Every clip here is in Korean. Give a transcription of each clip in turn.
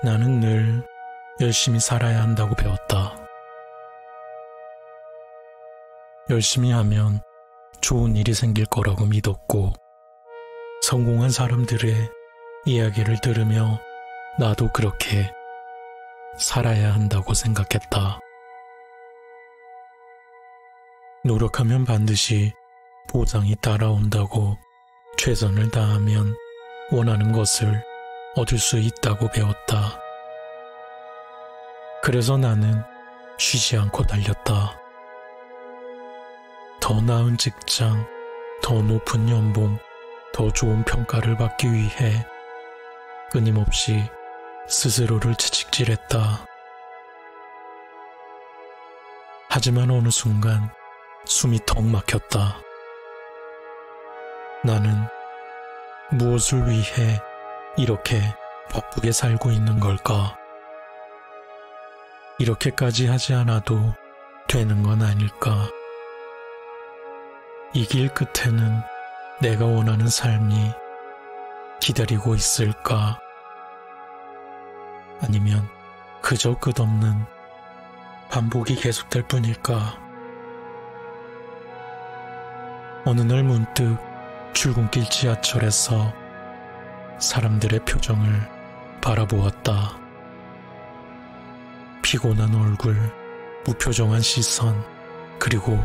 나는 늘 열심히 살아야 한다고 배웠다. 열심히 하면 좋은 일이 생길 거라고 믿었고, 성공한 사람들의 이야기를 들으며 나도 그렇게 살아야 한다고 생각했다. 노력하면 반드시 보상이 따라온다고, 최선을 다하면 원하는 것을 얻을 수 있다고 배웠다. 그래서 나는 쉬지 않고 달렸다. 더 나은 직장, 더 높은 연봉, 더 좋은 평가를 받기 위해 끊임없이 스스로를 채찍질했다. 하지만 어느 순간 숨이 턱 막혔다. 나는 무엇을 위해 이렇게 바쁘게 살고 있는 걸까? 이렇게까지 하지 않아도 되는 건 아닐까? 이 길 끝에는 내가 원하는 삶이 기다리고 있을까? 아니면 그저 끝없는 반복이 계속될 뿐일까? 어느 날 문득 출근길 지하철에서 사람들의 표정을 바라보았다. 피곤한 얼굴, 무표정한 시선, 그리고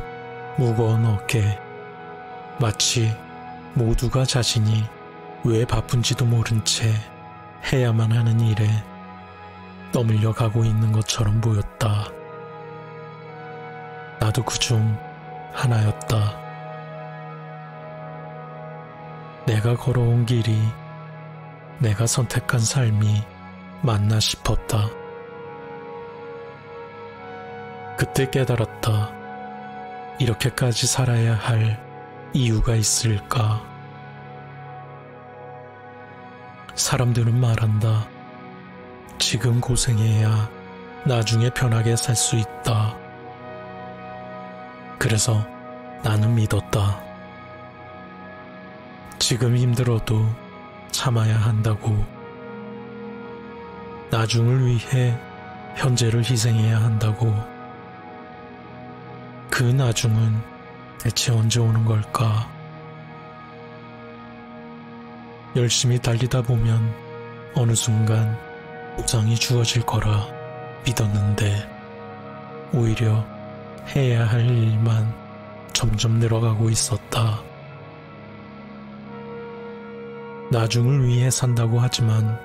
무거운 어깨. 마치 모두가 자신이 왜 바쁜지도 모른 채 해야만 하는 일에 떠밀려 가고 있는 것처럼 보였다. 나도 그중 하나였다. 내가 걸어온 길이, 내가 선택한 삶이 맞나 싶었다. 그때 깨달았다. 이렇게까지 살아야 할 이유가 있을까? 사람들은 말한다. 지금 고생해야 나중에 편하게 살 수 있다. 그래서 나는 믿었다. 지금 힘들어도 참아야 한다고. 나중을 위해 현재를 희생해야 한다고. 그 나중은 대체 언제 오는 걸까? 열심히 달리다 보면 어느 순간 보상이 주어질 거라 믿었는데, 오히려 해야 할 일만 점점 늘어가고 있었다. 나중을 위해 산다고 하지만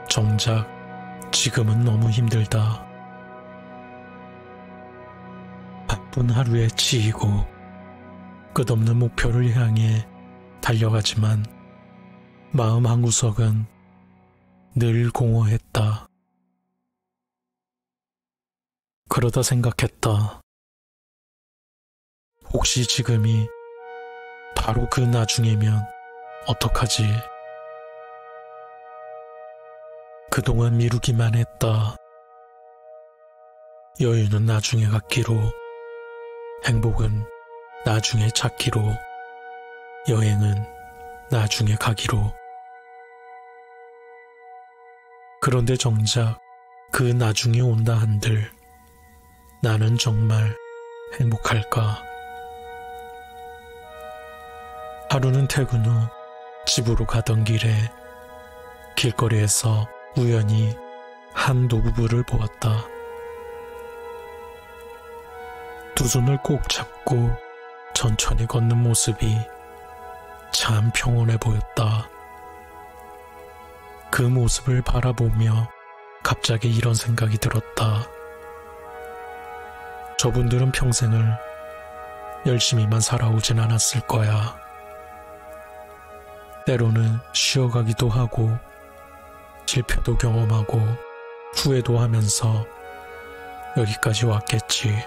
정작 지금은 너무 힘들다. 바쁜 하루에 치이고 끝없는 목표를 향해 달려가지만 마음 한구석은 늘 공허했다. 그러다 생각했다. 혹시 지금이 바로 그 나중이면 어떡하지? 그동안 미루기만 했다. 여유는 나중에 갖기로, 행복은 나중에 찾기로, 여행은 나중에 가기로. 그런데 정작 그 나중에 온다 한들 나는 정말 행복할까? 하루는 퇴근 후 집으로 가던 길에 길거리에서 우연히 한 노부부를 보았다. 두 손을 꼭 잡고 천천히 걷는 모습이 참 평온해 보였다. 그 모습을 바라보며 갑자기 이런 생각이 들었다. 저분들은 평생을 열심히만 살아오진 않았을 거야. 때로는 쉬어가기도 하고 실패도 경험하고 후회도 하면서 여기까지 왔겠지.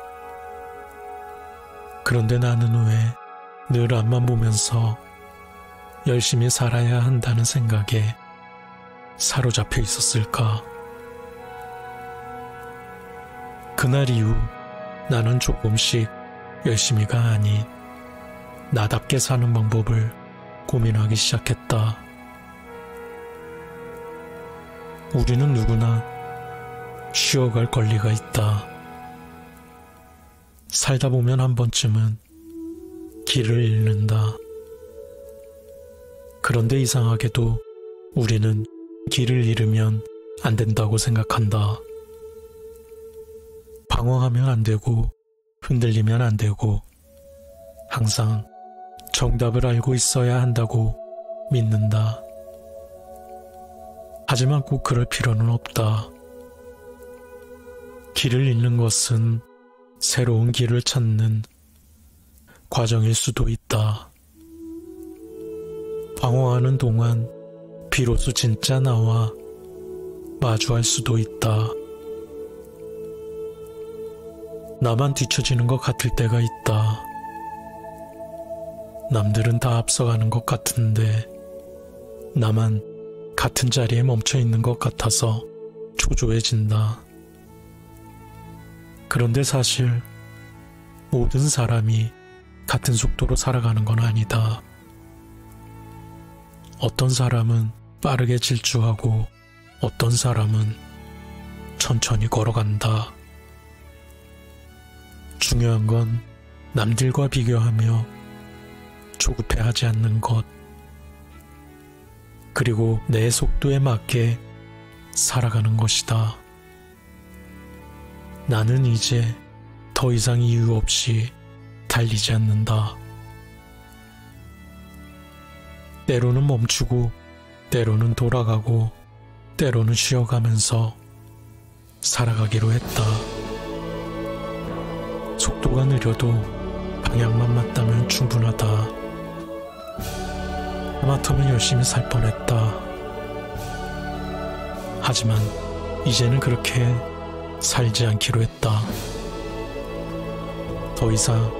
그런데 나는 왜 늘 앞만 보면서 열심히 살아야 한다는 생각에 사로잡혀 있었을까? 그날 이후 나는 조금씩 열심히가 아닌 나답게 사는 방법을 고민하기 시작했다. 우리는 누구나 쉬어갈 권리가 있다. 살다 보면 한 번쯤은 길을 잃는다. 그런데 이상하게도 우리는 길을 잃으면 안 된다고 생각한다. 방황하면 안 되고 흔들리면 안 되고 항상 정답을 알고 있어야 한다고 믿는다. 하지만 꼭 그럴 필요는 없다. 길을 잃는 것은 새로운 길을 찾는 과정일 수도 있다. 방황하는 동안 비로소 진짜 나와 마주할 수도 있다. 나만 뒤처지는 것 같을 때가 있다. 남들은 다 앞서가는 것 같은데 나만 같은 자리에 멈춰 있는 것 같아서 초조해진다. 그런데 사실 모든 사람이 같은 속도로 살아가는 건 아니다. 어떤 사람은 빠르게 질주하고 어떤 사람은 천천히 걸어간다. 중요한 건 남들과 비교하며 조급해하지 않는 것, 그리고 내 속도에 맞게 살아가는 것이다. 나는 이제 더 이상 이유 없이 달리지 않는다. 때로는 멈추고, 때로는 돌아가고, 때로는 쉬어가면서 살아가기로 했다. 속도가 느려도 방향만 맞다면 충분하다. 하마터면 열심히 살 뻔했다. 하지만 이제는 그렇게 살지 않기로 했다. 더 이상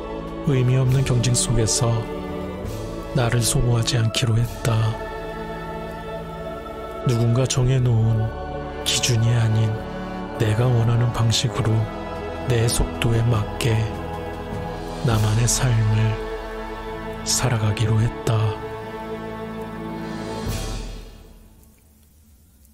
의미 없는 경쟁 속에서 나를 소모하지 않기로 했다. 누군가 정해놓은 기준이 아닌 내가 원하는 방식으로 내 속도에 맞게 나만의 삶을 살아가기로 했다.